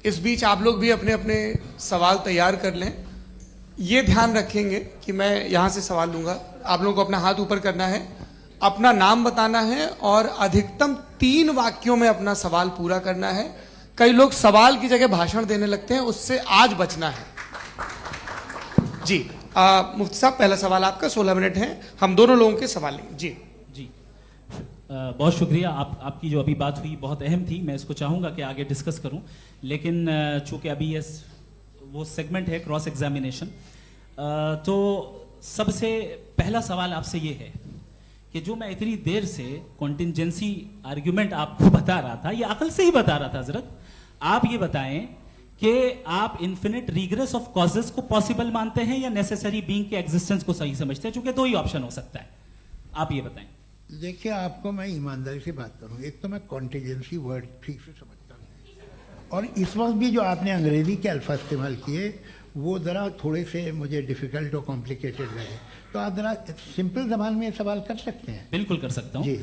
इस बीच आप लोग भी अपने अपने सवाल तैयार कर लें। ये ध्यान रखेंगे कि मैं यहाँ से सवाल लूंगा, आप लोगों को अपना हाथ ऊपर करना है, अपना नाम बताना है और अधिकतम 3 वाक्यों में अपना सवाल पूरा करना है। कई लोग सवाल की जगह भाषण देने लगते हैं, उससे आज बचना है। जी मुफ्ती साहब, पहला सवाल आपका, 16 मिनट है, हम दोनों लोगों के सवाल लेंगे। जी जी बहुत शुक्रिया। आपकी जो अभी बात हुई बहुत अहम थी, मैं इसको चाहूँगा कि आगे डिस्कस करूँ, लेकिन चूँकि अभी ये वो सेगमेंट है क्रॉस एग्जामिनेशन, तो सबसे पहला सवाल आपसे ये है कि जो मैं इतनी देर से कॉन्टिंजेंसी आर्ग्यूमेंट आपको बता रहा था, ये अकल से ही बता रहा था हजरत, आप ये बताएं कि आप इन्फिनिट रिग्रेस ऑफ कॉजेस को पॉसिबल मानते हैं या नेसेसरी बीइंग के एग्जिस्टेंस को सही समझते हैं, क्योंकि 2 ही ऑप्शन हो सकता है, आप ये बताएं। देखिए, आपको मैं ईमानदारी से बात करूं, एक तो मैं कॉन्टिजेंसी वर्ड ठीक से समझता हूं, और इस वक्त भी जो आपने अंग्रेजी के अल्फाज इस्तेमाल किए वो ज़रा थोड़े से मुझे डिफ़िकल्ट और कॉम्प्लिकेटेड लगे, तो आप ज़रा सिंपल ज़बान में सवाल कर सकते हैं। बिल्कुल कर सकता हूँ जी।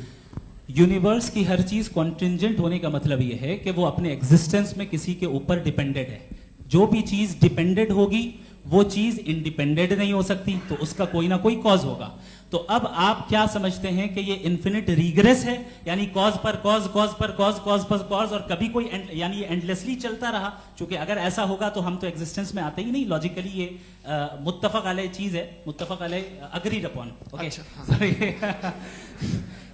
यूनिवर्स की हर चीज कॉन्टिंजेंट होने का मतलब यह है कि वो अपने एग्जिस्टेंस में किसी के ऊपर डिपेंडेड है। जो भी चीज डिपेंडेड होगी वो चीज इंडिपेंडेंट नहीं हो सकती, तो उसका कोई ना कोई कॉज होगा। तो अब आप क्या समझते हैं कि ये इन्फिनिट रिग्रेस है, यानी कॉज पर कॉज, कॉज पर कॉज, कॉज पर कॉज, और कभी कोई यानी ये एंडलेसली चलता रहा? क्योंकि अगर ऐसा होगा तो हम तो एग्जिस्टेंस में आते ही नहीं। लॉजिकली ये मुत्तफक अलैह चीज है, मुत्तफक अलैह, अग्रीड अपॉन।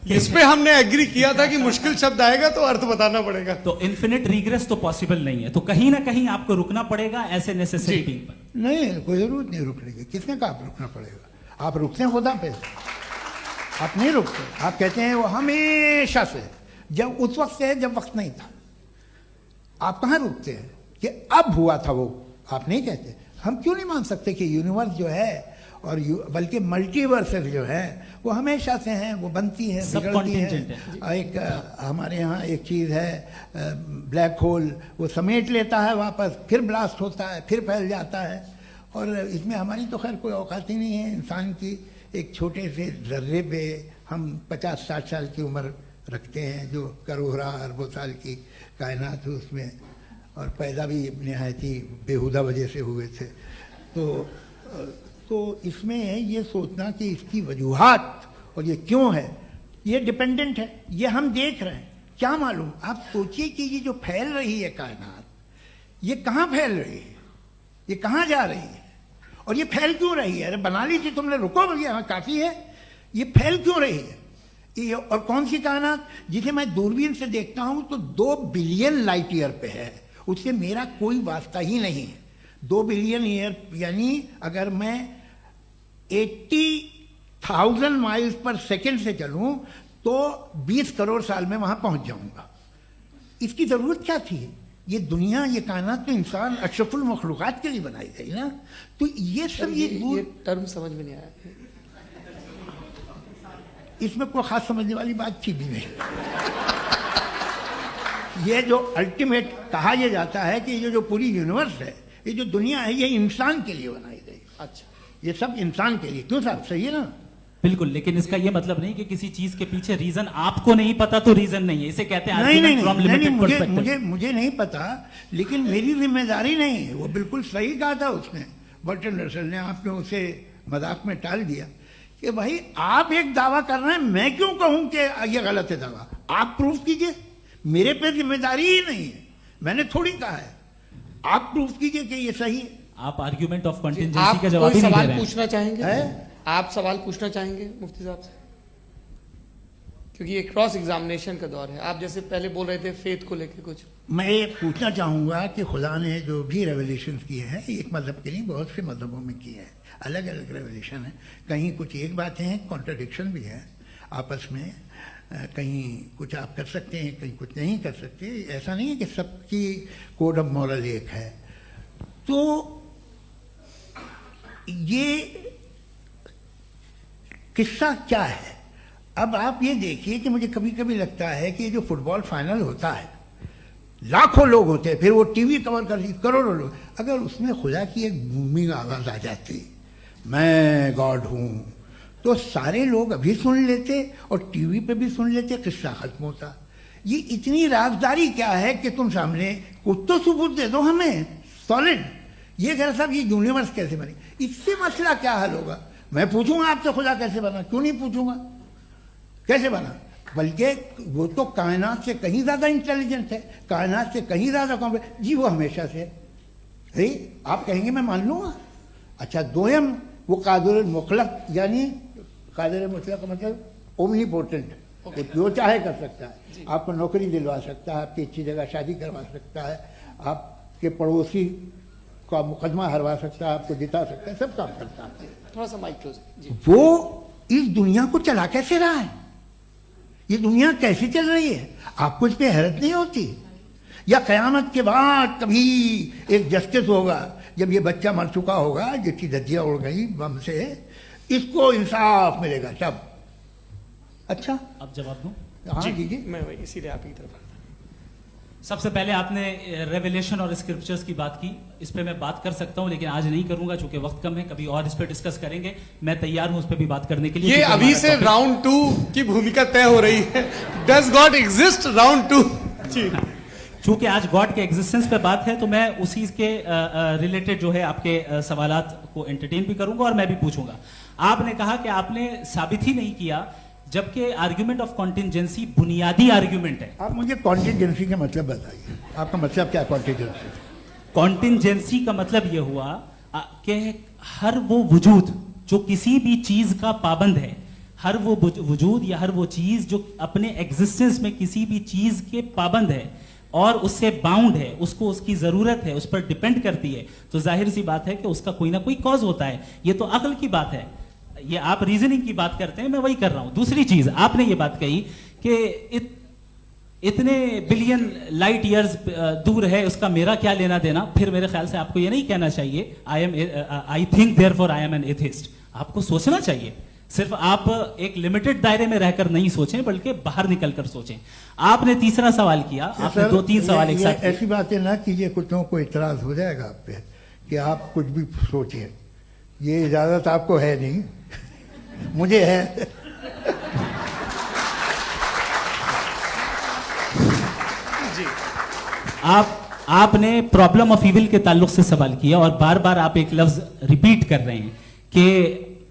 इस पे हमने एग्री किया था कि मुश्किल शब्द आएगा तो अर्थ बताना पड़ेगा। तो इन्फिनिट रिग्रेस तो पॉसिबल नहीं है, तो कहीं ना कहीं आपको रुकना पड़ेगा ऐसे नेसेसिटी पर। नहीं, कोई जरूरत नहीं रुकने की। किसने कहा आप रुकना पड़ेगा? आप रुकते हैं खुदा पे, आप नहीं रुकते। आप कहते हैं वो हमेशा से, जब उस वक्त से जब वक्त नहीं था। आप कहाँ रुकते हैं कि अब हुआ था वो? आप नहीं कहते। हम क्यों नहीं मान सकते कि यूनिवर्स जो है और बल्कि मल्टीवर्सेस जो है वो हमेशा से हैं, वो बनती है, बिगड़ती है। एक हमारे यहाँ एक चीज़ है ब्लैक होल, वो समेट लेता है वापस, फिर ब्लास्ट होता है, फिर फैल जाता है। और इसमें हमारी तो खैर कोई औकात ही नहीं है। इंसान की एक छोटे से जर्रे पे हम 50-60 साल की उम्र रखते हैं, जो करोड़ों अरबों साल की कायनात है उसमें, और पैदा भी नहायत ही बेहुदा वजह से हुए थे। तो इसमें ये सोचना कि इसकी वजूहात और ये क्यों है, ये डिपेंडेंट है, ये हम देख रहे हैं, क्या मालूम। आप सोचिए कि ये जो फैल रही है कायनात, ये कहाँ फैल रही है, ये कहाँ जा रही है, और ये फैल क्यों रही है? अरे बना लीजिए तुमने, रुको भैया, हाँ काफ़ी है। ये फैल क्यों रही है? ये और कौन सी कायनात जिसे मैं दूरबीन से देखता हूं तो 2 बिलियन लाइट ईयर पे है, उससे मेरा कोई वास्ता ही नहीं है। 2 बिलियन ईयर यानी अगर मैं 80,000 माइल्स पर सेकेंड से चलूं तो 20 करोड़ साल में वहां पहुंच जाऊंगा। इसकी जरूरत क्या थी? ये दुनिया, ये कायनात तो इंसान अशरफुल मखलूकात के लिए बनाई गई ना। तो ये सब ये टर्म समझ में नहीं आया, इसमें कोई खास समझने वाली बात थी भी नहीं। ये जो अल्टीमेट कहा यह जाता है कि ये जो पूरी यूनिवर्स है, ये जो दुनिया है, ये इंसान के लिए बनाई गई। अच्छा, ये सब इंसान के लिए। क्यों साहब, सही है ना? बिल्कुल, लेकिन इसका ये मतलब नहीं कि किसी चीज के पीछे रीजन आपको नहीं पता तो रीजन नहीं है। इसे कहते हैं नहीं, मुझे नहीं पता, लेकिन मेरी जिम्मेदारी नहीं है। वो बिल्कुल सही कहा था उसने, बर्टन रसल ने। आपने उसे मजाक में टाल दिया कि भाई आप एक दावा कर रहे हैं, मैं क्यों कहूं कि ये गलत है दावा? आप प्रूफ कीजिए, मेरे पे जिम्मेदारी ही नहीं है, मैंने थोड़ी कहा है। आप प्रूफ कीजिए कि ये सही है। आप आर्ग्यूमेंट ऑफ कॉन्टिंजेंसी का जवाब ही नहीं दे रहे हैं। पूछना चाहेंगे? आप सवाल पूछना चाहेंगे मुफ्ती साहब से? क्योंकि ये क्रॉस एग्जामिनेशन का दौर है। आप जैसे पहले बोल रहे थे फेथ को लेके कुछ, मैं ये पूछना चाहूँगा कि खुदा ने जो भी रेवल्यूशन किए हैं, एक मज़हब के नहीं बहुत से मज़हबों में किए हैं, अलग अलग रेवल्यूशन है। कहीं कुछ एक बातें हैं, कॉन्ट्रडिक्शन भी है आपस में, कहीं कुछ आप कर सकते हैं, कहीं कुछ नहीं कर सकते। ऐसा नहीं है कि सबकी कोड ऑफ मॉरल एक है। तो ये किस्सा क्या है? अब आप ये देखिए कि मुझे कभी कभी लगता है कि ये जो फुटबॉल फाइनल होता है, लाखों लोग होते हैं, फिर वो टीवी कवर कर करोड़ों लोग, अगर उसमें खुदा की एक बूमिंग आवाज़ आ जाती, मैं गॉड हूँ, तो सारे लोग अभी सुन लेते और टीवी पे भी सुन लेते, किस्सा खत्म होता। ये इतनी राजदारी क्या है कि तुम सामने कुछ तो सबूत दे दो हमें सॉलिड। ये कह साहब ये यूनिवर्स कैसे बनी, इससे मसला क्या हल होगा? मैं पूछूंगा आपसे खुदा कैसे बना, क्यों नहीं पूछूंगा कैसे बना? बल्कि वो तो कायनात से कहीं ज़्यादा इंटेलिजेंट है, कायनात से कहीं ज़्यादा कॉम्प्लेक्स। जी वो हमेशा से है, आप कहेंगे मैं मान लूँगा। अच्छा दोयम वो कादिर मुतलक, यानी कादिर मुतलक का मतलब ओमनीपोटेंट, वो जो चाहे कर सकता है। आपको नौकरी दिलवा सकता है, आपकी अच्छी जगह शादी करवा सकता है, आपके पड़ोसी का मुकदमा हरवा सकता है, आपको जिता सकता है, सब काम करता है। थोड़ा सा माइक क्लोज जी। वो इस दुनिया को चला कैसे रहा है, ये दुनिया कैसे चल रही है, आपको इस पर हैरत नहीं होती? या क़यामत के बाद कभी एक जस्टिस होगा, जब ये बच्चा मर चुका होगा जिसकी धज्जियाँ उड़ गई बम से, इसको इंसाफ मिलेगा तब। अच्छा अब जवाब दूं? हाँ जी जी। मैं वही इसीलिए आप ही की तरफ आता सबसे पहले आपने रेवलेशन और स्क्रिप्चर्स की बात की, इस पे मैं बात कर सकता हूं लेकिन आज नहीं करूंगा चूंकि वक्त कम है, कभी और इस पे डिस्कस करेंगे। मैं तैयार हूं उस पे भी बात करने के लिए। ये क्योंकि अभी हमारा से topic- राउंड 2 की भूमिका तय हो रही है। डज गॉड एग्जिस्ट राउंड 2 जी। चूंकि आज गॉड के एग्जिस्टेंस पे बात है तो मैं उसी के रिलेटेड जो है आपके सवालात को एंटरटेन भी करूंगा और मैं भी पूछूंगा। आपने कहा कि आपने साबित ही नहीं किया, जबकि आर्ग्यूमेंट ऑफ कॉन्टिजेंसी बुनियादी आर्ग्यूमेंट है। आप मुझे कॉन्टिजेंसी का मतलब बताइए, आपका मतलब क्या कॉन्टिजेंसी? कॉन्टिजेंसी का मतलब यह हुआ कि हर वो वजूद जो किसी भी चीज का पाबंद है, हर वो वजूद या हर वो चीज जो अपने एग्जिस्टेंस में किसी भी चीज के पाबंद है और उससे बाउंड है, उसको उसकी जरूरत है, उस पर डिपेंड करती है, तो जाहिर सी बात है कि उसका कोई ना कोई कॉज होता है। ये तो अक्ल की बात है, ये आप रीजनिंग की बात करते हैं, मैं वही कर रहा हूं। दूसरी चीज आपने ये बात कही कि इतने बिलियन लाइट ईयर्स दूर है, उसका मेरा क्या लेना देना। फिर मेरे ख्याल से आपको ये नहीं कहना चाहिए I think therefore I am an atheist. आपको सोचना चाहिए, सिर्फ आप एक लिमिटेड दायरे में रहकर नहीं सोचें बल्कि बाहर निकलकर सोचें। आपने तीसरा सवाल किया, आपने सर, 2-3 सवाल एक साथ किए। ऐसी बातें ना कीजिए, कुत्तों को इतराज हो जाएगा आप पे कि आप कुछ भी सोचिए, ये इजाजत आपको है नहीं, मुझे है। आपने प्रॉब्लम ऑफ इविल के ताल्लुक से सवाल किया और बार बार आप एक लफ्ज रिपीट कर रहे हैं कि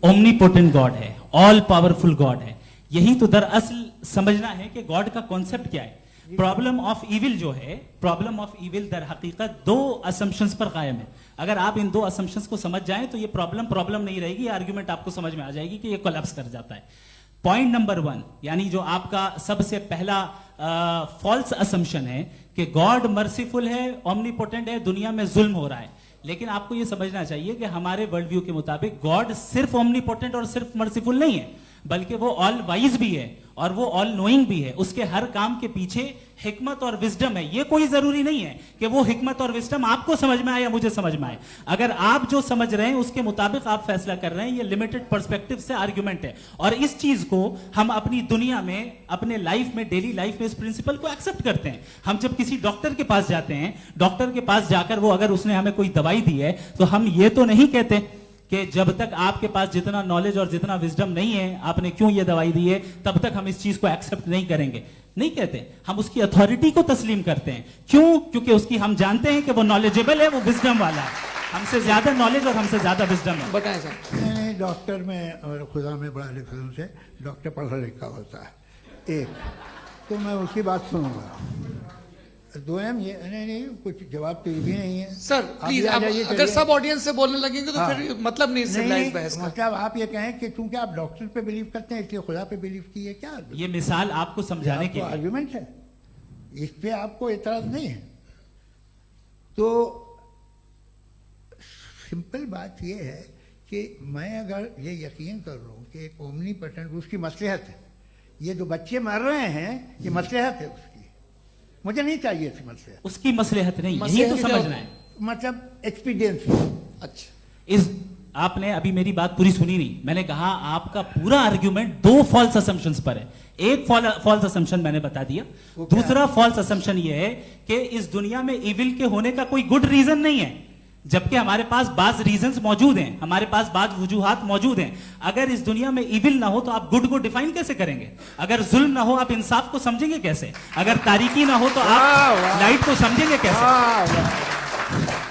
ओमनीपोटेंट गॉड है, ऑल पावरफुल गॉड है। यही तो दरअसल समझना है कि गॉड का कॉन्सेप्ट क्या है। प्रॉब्लम ऑफ इविल जो है, प्रॉब्लम ऑफ इविल दर हकीकत 2 असम्पशंस पर कायम है। अगर आप इन 2 असम्पशंस को समझ जाएं तो ये प्रॉब्लम नहीं रहेगी, आर्ग्यूमेंट आपको समझ में आ जाएगी कि ये कोलैप्स कर जाता है। पॉइंट नंबर 1, यानी जो आपका सबसे पहला फॉल्स असम्पशन है कि गॉड मर्सीफुल है, ओमनीपोटेंट है, दुनिया में जुल्म हो रहा है। लेकिन आपको यह समझना चाहिए कि हमारे वर्ल्ड व्यू के मुताबिक गॉड सिर्फ ओमनीपोटेंट और सिर्फ मर्सीफुल नहीं है, बल्कि वो ऑल वाइज भी है और वो ऑल नोइंग भी है। उसके हर काम के पीछे हिकमत और विजडम है। ये कोई जरूरी नहीं है कि वो हिकमत और विजडम आपको समझ में आए या मुझे समझ में आए। अगर आप जो समझ रहे हैं उसके मुताबिक आप फैसला कर रहे हैं, ये लिमिटेड पर्सपेक्टिव से आर्ग्यूमेंट है। और इस चीज को हम अपनी दुनिया में, अपने लाइफ में, डेली लाइफ में इस प्रिंसिपल को एक्सेप्ट करते हैं। हम जब किसी डॉक्टर के पास जाते हैं, डॉक्टर के पास जाकर वो अगर उसने हमें कोई दवाई दी है तो हम ये तो नहीं कहते कि जब तक आपके पास जितना नॉलेज और जितना विजडम नहीं है, आपने क्यों ये दवाई दी है, तब तक हम इस चीज को एक्सेप्ट नहीं करेंगे। नहीं कहते, हम उसकी अथॉरिटी को तस्लीम करते हैं। क्यों? क्योंकि उसकी हम जानते हैं कि वो नॉलेजेबल है, वो विजडम वाला है, हमसे ज्यादा नॉलेज और हमसे ज्यादा विजडम है। बताएं सर। मैंने डॉक्टर में और खुदा में बड़ा डिफरेंस है। डॉक्टर पढ़ा लिखा होता है एक, तो मैं उसकी बात सुनूंगा। दोयम ये नहीं कुछ जवाब तो ये भी नहीं है सर प्लीज, आप अगर सब ऑडियंस से बोलने लगेंगे तो फिर मतलब नहीं सिविलाइज्ड बहस का। मतलब आप ये कहें कि चूंकि आप डॉक्टर पे बिलीव करते हैं इसलिए खुदा पे बिलीव किए, क्या ये मिसाल आपको समझाने के लिए आर्ग्यूमेंट है, इस पे आपको एतराज नहीं है। तो सिंपल बात ये है कि मैं अगर ये यकीन कर रहा हूँ कि एक ओमनीपोटेंट, उसकी मसलहत है, ये जो बच्चे मर रहे हैं ये मसलहत है उसकी, मुझे नहीं चाहिए इसकी मसलहत। उसकी मसलहत नहीं, यही तो समझना है, मतलब एक्सपीरियंस। अच्छा, इस आपने अभी मेरी बात पूरी सुनी नहीं। मैंने कहा आपका पूरा आर्ग्यूमेंट 2 फॉल्स असम्पशंस पर है। एक फॉल्स असम्पशन मैंने बता दिया, दूसरा फॉल्स असम्पशन ये है कि इस दुनिया में इविल के होने का कोई गुड रीजन नहीं है। जबकि हमारे पास बाज रीजंस मौजूद हैं, हमारे पास बाज वजूहात मौजूद हैं। अगर इस दुनिया में इविल ना हो तो आप गुड को डिफाइन कैसे करेंगे? अगर जुल्म ना हो आप इंसाफ को समझेंगे कैसे? अगर तारीकी ना हो तो आप लाइट को समझेंगे कैसे?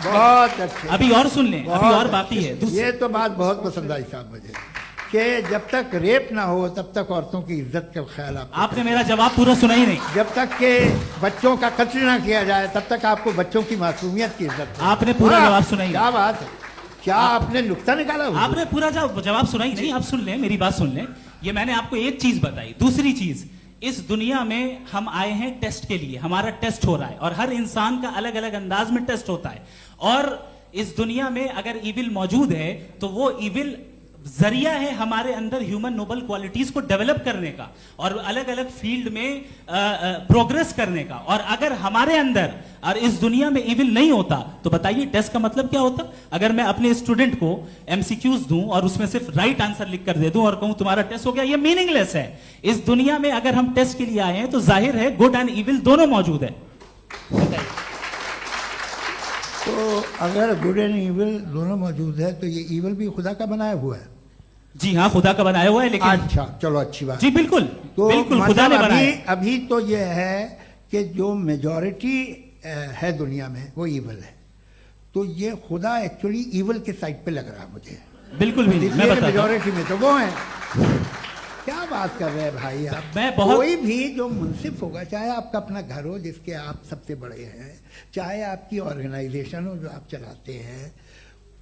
बहुत अच्छे। अभी और सुन लें, अभी और बाकी है। ये तो बात बहुत पसंद आई साहब मुझे, कि जब तक रेप ना हो तब तक औरतों की इज्जत का ख्याल आपने मेरा जवाब पूरा सुना ही नहीं। जब तक के बच्चों का कत्ल ना किया जाए तब तक आपको बच्चों की मासूमियत की इज्जत है। आपने पूरा जवाब सुना ही नहीं। क्या बात है, क्या आपने नुक्ता निकाला हुआ? आपने पूरा जवाब सुना ही नहीं। आप सुन लें, मेरी बात सुन लें। ये मैंने आपको एक चीज बताई। दूसरी चीज, इस दुनिया में हम आए हैं टेस्ट के लिए, हमारा टेस्ट हो रहा है और हर इंसान का अलग अलग अंदाज में टेस्ट होता है। और इस दुनिया में अगर इविल मौजूद है तो वो इविल जरिया है हमारे अंदर ह्यूमन नोबल क्वालिटीज को डेवलप करने का और अलग अलग फील्ड में प्रोग्रेस करने का। और अगर हमारे अंदर और इस दुनिया में इविल नहीं होता तो बताइए टेस्ट का मतलब क्या होता? अगर मैं अपने स्टूडेंट को एमसीक्यूज दूं और उसमें सिर्फ राइट आंसर लिख कर दे दूं और कहूं तुम्हारा टेस्ट हो गया, ये मीनिंगलेस है। इस दुनिया में अगर हम टेस्ट के लिए आए हैं तो जाहिर है गुड एंड इविल दोनों मौजूद है। तो अगर गुड एंड इविल दोनों मौजूद है तो ये इविल भी खुदा का बनाया हुआ है। जी हाँ, खुदा का बनाया हुआ है। लेकिन अच्छा, चलो अच्छी बात। जी बिल्कुल, तो बिल्कुल मतलब खुदा ने बनाया। अभी तो ये है कि जो मेजॉरिटी है दुनिया में वो इविल है, तो ये खुदा एक्चुअली इविल के साइड पे लग रहा है मुझे। बिल्कुल भी नहीं, मैं बताता हूं। मेजॉरिटी में तो वो है। क्या बात कर रहे हैं भाई आप? मैं बहुत कोई भी जो मुंसिफ होगा, चाहे आपका अपना घर हो जिसके आप सबसे बड़े हैं, चाहे आपकी ऑर्गेनाइजेशन हो जो आप चलाते हैं,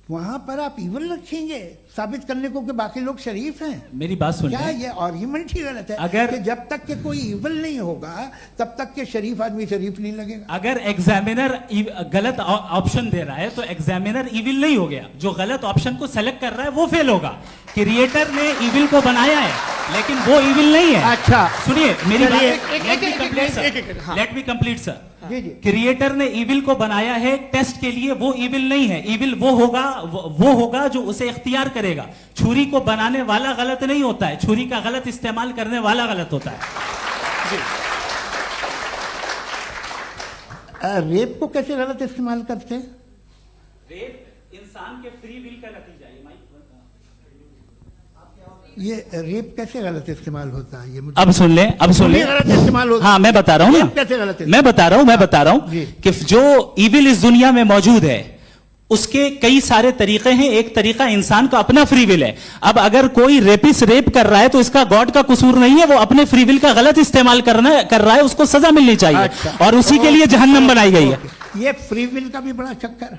वहां पर आप इविल रखेंगे साबित करने को कि बाकी लोग शरीफ हैं। मेरी बात सुन क्या लें। ये आर्ग्यूमेंट ही गलत है? अगर कि जब तक के कोई इविल नहीं होगा तब तक के शरीफ आदमी शरीफ नहीं लगेगा। अगर एग्जामिनर गलत ऑप्शन दे रहा है तो एग्जामिनर इविल नहीं हो गया। जो गलत ऑप्शन को सेलेक्ट कर रहा है वो फेल होगा। क्रिएटर ने इविल को बनाया है लेकिन वो इविल नहीं है। अच्छा सुनिए मेरी बात, एक- लेट मी एक- कंप्लीट एक- एक- सर, हाँ। Let me complete sir. जी जी। क्रिएटर ने इविल को बनाया है टेस्ट के लिए, वो इविल नहीं है। इविल वो होगा जो उसे इख्तियार करेगा। छुरी को बनाने वाला गलत नहीं होता है, छुरी का गलत इस्तेमाल करने वाला गलत होता है। रेप को कैसे गलत इस्तेमाल करते हैं? रेप इंसान के फ्री विल का नतीजा है। ये रेप कैसे गलत इस्तेमाल होता है? ये मुझे अब सुन लें, अब सुन लें। गलत इस्तेमाल होता है। हाँ मैं बता रहा हूँ ना, रेप कैसे गलत मैं बता रहा हूँ जी। कि जो इविल इस दुनिया में मौजूद है उसके कई सारे तरीके हैं। एक तरीका इंसान का अपना फ्री विल है। अब अगर कोई रेपिस्ट रेप कर रहा है तो इसका गॉड का कसूर नहीं है, वो अपने फ्री विल का गलत इस्तेमाल कर रहा है, उसको सजा मिलनी चाहिए। अच्छा। और उसी के लिए जहन्नम बनाई गई है। ये फ्री विल का भी बड़ा चक्कर।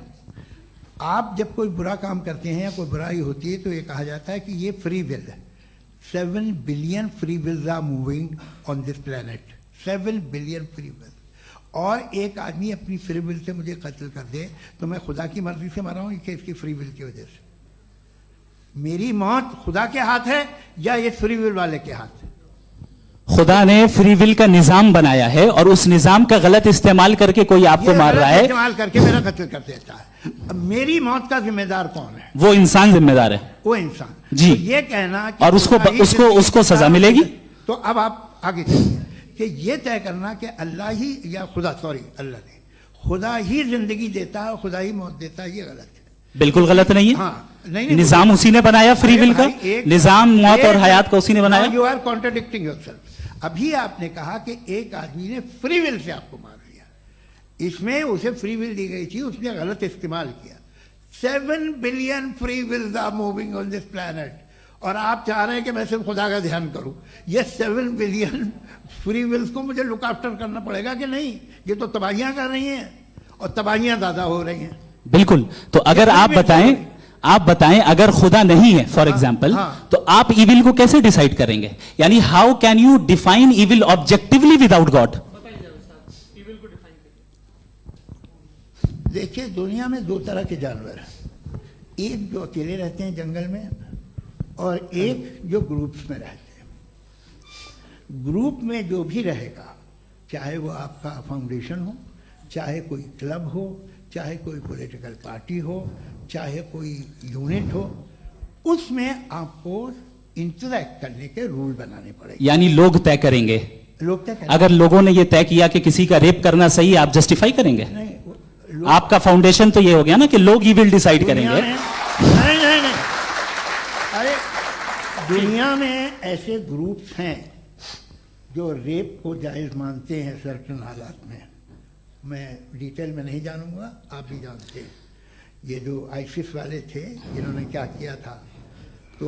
आप जब कोई बुरा काम करते हैं या कोई बुराई होती है तो ये कहा जाता है कि ये फ्री विल है। 7 billion free wills are moving on this planet. 7 billion free will. और एक आदमी अपनी फ्री विल से मुझे कत्ल कर दे तो मैं खुदा की मर्जी से मरा हूं कि इसकी फ्री विल की वजह से? मेरी मौत खुदा के हाथ है या ये फ्री विल वाले के हाथ है? खुदा ने फ्री विल का निजाम बनाया है और उस निजाम का गलत इस्तेमाल करके कोई आपको ये मार गलत रहा है, इस्तेमाल करके मेरा कत्ल कर देता है। अब मेरी मौत का जिम्मेदार कौन है? वो इंसान जिम्मेदार है। वो इंसान। जी। तो ये कहना कि और उसको खुदा ही उसको सजा मिलेगी। तो अब आप आगे चलिए कि ये तय करना कि अल्लाह ही या खुदा, सॉरी अल्लाह ने, खुदा ही जिंदगी देता है, खुदा ही मौत देता है, ये गलत है। बिल्कुल गलत नहीं है। हाँ, नहीं, निजाम उसी ने बनाया फ्री विल का। निजाम मौत और हयात का उसी ने बनाया। You are contradicting yourself. अभी आपने कहा कि एक आदमी ने फ्री विल से आपको मार दिया, इसमें उसे फ्री विल दी गई थी, उसने गलत इस्तेमाल किया। 7 billion free wills are moving on this planet और आप चाह रहे हैं कि मैं सिर्फ खुदा का ध्यान करूं। ये 7 बिलियन फ्री विल्स को मुझे लुक आफ्टर करना पड़ेगा कि नहीं? ये तो तबाहियां कर रही हैं और तबाहियां ज्यादा हो रही हैं। बिल्कुल। तो अगर आप बताएं अगर खुदा नहीं है फॉर एग्जाम्पल, हाँ। तो आप इविल को कैसे डिसाइड करेंगे? यानी how can you define evil objectively without God? देखिए दुनिया में 2 तरह के जानवर हैं, एक जो अकेले रहते हैं जंगल में और एक जो ग्रुप्स में रहते हैं। ग्रुप में जो भी रहेगा, चाहे वो आपका फाउंडेशन हो, चाहे कोई क्लब हो, चाहे कोई पॉलिटिकल पार्टी हो, चाहे कोई यूनिट हो, उसमें आपको इंटरैक्ट करने के रूल बनाने पड़ेंगे। यानी लोग तय करेंगे। लोग तय करेंगे। अगर लोगों ने यह तय किया कि किसी का रेप करना सही है, आप जस्टिफाई करेंगे? नहीं, आपका फाउंडेशन तो ये हो गया ना कि लोग ही विल डिसाइड करेंगे। नहीं, अरे दुनिया में ऐसे ग्रुप्स हैं जो रेप को जायज़ मानते हैं सर्टेन हालात में। मैं डिटेल में नहीं जानूंगा, आप भी जानते हैं। ये जो आईसिस वाले थे इन्होंने क्या किया था, तो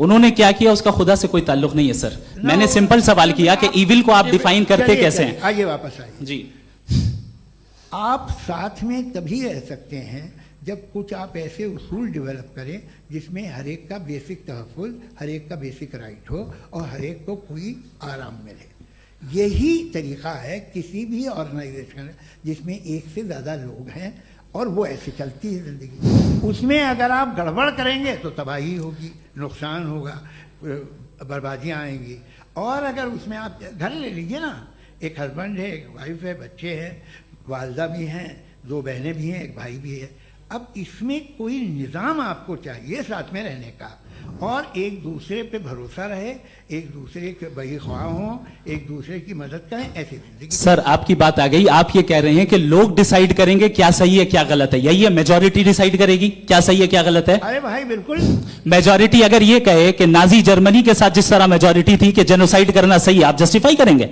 उन्होंने क्या किया उसका खुदा से कोई ताल्लुक नहीं है सर। मैंने सिंपल सवाल किया कि ईविल को आप डिफाइन करते कैसे हैं। आइए वापस आइए जी, आप साथ में तभी रह सकते हैं जब कुछ आप ऐसे उसूल डेवलप करें जिसमें हर एक का बेसिक तहफ़्फ़ुज़, हर एक का बेसिक राइट हो और हर एक को कोई आराम मिले। यही तरीका है किसी भी ऑर्गेनाइजेशन जिसमें एक से ज़्यादा लोग हैं और वो ऐसे चलती है ज़िंदगी। उसमें अगर आप गड़बड़ करेंगे तो तबाही होगी, नुकसान होगा, बर्बादियाँ आएंगी। और अगर उसमें आप घर ले लीजिए ना, एक हस्बैंड है, एक वाइफ है, बच्चे हैं, वालदा भी हैं, 2 बहनें भी हैं, एक भाई भी है। अब इसमें कोई निज़ाम आपको चाहिए साथ में रहने का, और एक दूसरे पे भरोसा रहे, एक दूसरे के बहीख्वाह हों, एक दूसरे की मदद करें, ऐसी जिंदगी। सर आपकी बात आ गई। आप ये कह रहे हैं कि लोग डिसाइड करेंगे क्या सही है क्या गलत है, यही है? मेजॉरिटी डिसाइड करेगी क्या सही है क्या गलत है? अरे भाई बिल्कुल। मेजॉरिटी अगर ये कहे कि नाजी जर्मनी के साथ जिस तरह मेजॉरिटी थी कि जेनोसाइड करना सही है, आप जस्टिफाई करेंगे?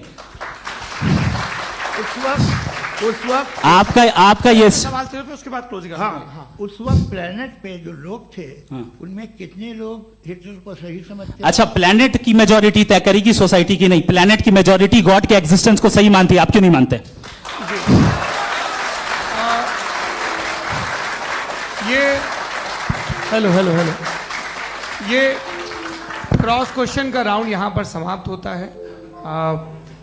उस वक्त आपका ये सवाल सिर्फ उसके बाद क्लोजिंग। हाँ, उस वक्त प्लेनेट पे जो लोग थे उनमें कितने लोग हिटलर को सही समझते? अच्छा, प्लेनेट की मेजॉरिटी तय करेगी, सोसाइटी की नहीं। प्लेनेट की मेजॉरिटी गॉड के एग्जिस्टेंस को सही मानती है, आप क्यों नहीं मानते? ये हेलो ये क्रॉस क्वेश्चन का राउंड यहाँ पर समाप्त होता है।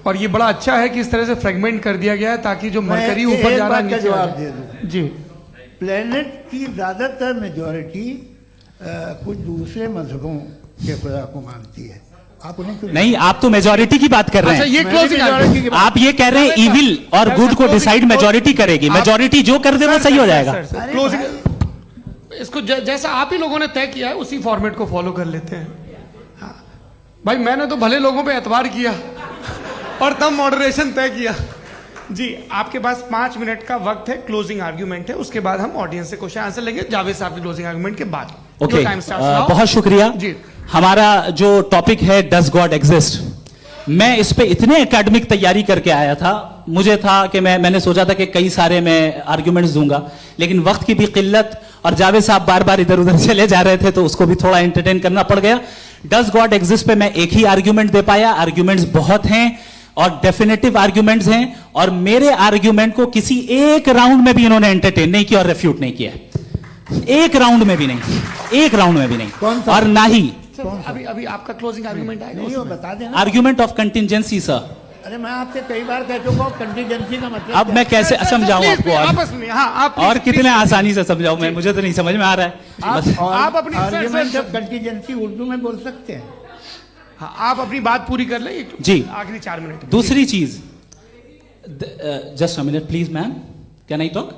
और ये बड़ा अच्छा है कि इस तरह से फ्रेगमेंट कर दिया गया है ताकि जो मरकरी ऊपर जा रहा है नीचे जवाब दे दूं। जी, प्लेनेट की ज्यादातर मेजॉरिटी कुछ दूसरे मजहबों के खुदा को मानती है। आप उन्हें क्यों नहीं, आप तो मेजॉरिटी की बात कर रहे अच्छा, हैं। ये क्लोजिंग आप ये कह रहे हैं इविल और गुड को डिसाइड मेजॉरिटी करेगी, मेजॉरिटी जो कर दे वो सही हो जाएगा। क्लोजिंग इसको जैसा आप ही लोगों ने तय किया है उसी फॉर्मेट को फॉलो कर लेते हैं। हाँ। भाई मैंने तो भले लोगों पे एतबार किया और तब मॉडरेशन तय किया। जी, आपके पास 5 मिनट का वक्त है, क्लोजिंग आर्ग्यूमेंट है, उसके बाद हम ऑडियंस से क्वेश्चन आंसर लेंगे जावेद साहब के क्लोजिंग आर्ग्यूमेंट के बाद। ओके, बहुत शुक्रिया जी। हमारा जो टॉपिक है डज गॉड एग्जिस्ट, मैं इस पे इतने एकेडमिक तैयारी करके आया था। मुझे था कि मैंने सोचा था कि कई सारे मैं आर्ग्यूमेंट्स दूंगा, लेकिन वक्त की भी किल्लत और जावेद साहब बार बार इधर उधर चले जा रहे थे तो उसको भी थोड़ा एंटरटेन करना पड़ गया। डज गॉड एग्जिस्ट पे मैं एक ही आर्ग्यूमेंट दे पाया। आर्ग्यूमेंट्स बहुत हैं और डेफिनेटिव आर्ग्यूमेंट्स हैं, और मेरे आर्ग्यूमेंट को किसी एक राउंड में भी इन्होंने एंटरटेन नहीं किया और रेफ्यूट नहीं किया। एक राउंड में भी नहीं, एक राउंड में भी नहीं। और ना ही अभी आपका क्लोजिंग आर्ग्यूमेंट आएगा, नहीं, वो बता देना। Argument of contingency sir. अरे मैं आपसे कई बार कह चुका हूं कंटीजेंसी का मतलब अब मैं कैसे समझाऊं आपको? आपस में हाँ, आप और कितने आसानी से समझाऊं मैं, मुझे तो नहीं समझ में आ रहा है। आप अपनी आर्ग्यूमेंट ऑफ कंटीजेंसी उर्दू में बोल सकते हैं। हाँ, आप अपनी बात पूरी कर लें जी, आखिरी 4 मिनट। दूसरी चीज, just a minute please ma'am, can I talk?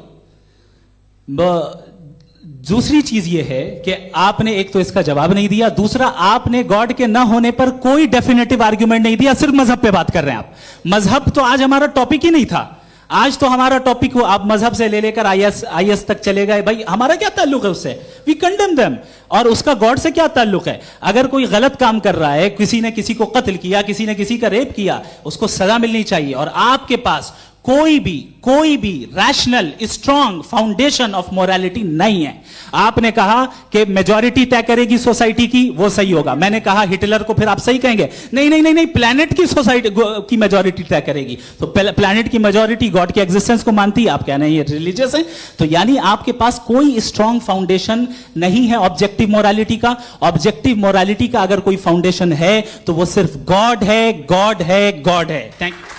दूसरी चीज ये है कि आपने एक तो इसका जवाब नहीं दिया, दूसरा आपने गॉड के ना होने पर कोई डेफिनेटिव आर्ग्यूमेंट नहीं दिया, सिर्फ मजहब पे बात कर रहे हैं आप। मजहब तो आज हमारा टॉपिक ही नहीं था। आज तो हमारा टॉपिक हो, आप मजहब से ले लेकर आईएस तक चले गए। भाई हमारा क्या ताल्लुक है उससे? We condemn them. और उसका गॉड से क्या ताल्लुक है? अगर कोई गलत काम कर रहा है, किसी ने किसी को कत्ल किया, किसी ने किसी का रेप किया, उसको सजा मिलनी चाहिए। और आपके पास कोई भी rational strong foundation of morality नहीं है। आपने कहा कि मेजॉरिटी तय करेगी सोसाइटी की, वो सही होगा। मैंने कहा हिटलर को फिर आप सही कहेंगे, नहीं, प्लैनेट की सोसाइटी की मेजॉरिटी तय करेगी। तो प्लैनेट की मेजॉरिटी गॉड के एग्जिस्टेंस को मानती है, आप कह रहे हैं ये रिलीजियस है। तो यानी आपके पास कोई स्ट्रॉन्ग फाउंडेशन नहीं है ऑब्जेक्टिव मोरालिटी का। ऑब्जेक्टिव मोरालिटी का अगर कोई फाउंडेशन है तो वो सिर्फ गॉड है, गॉड है, गॉड है। Thank you.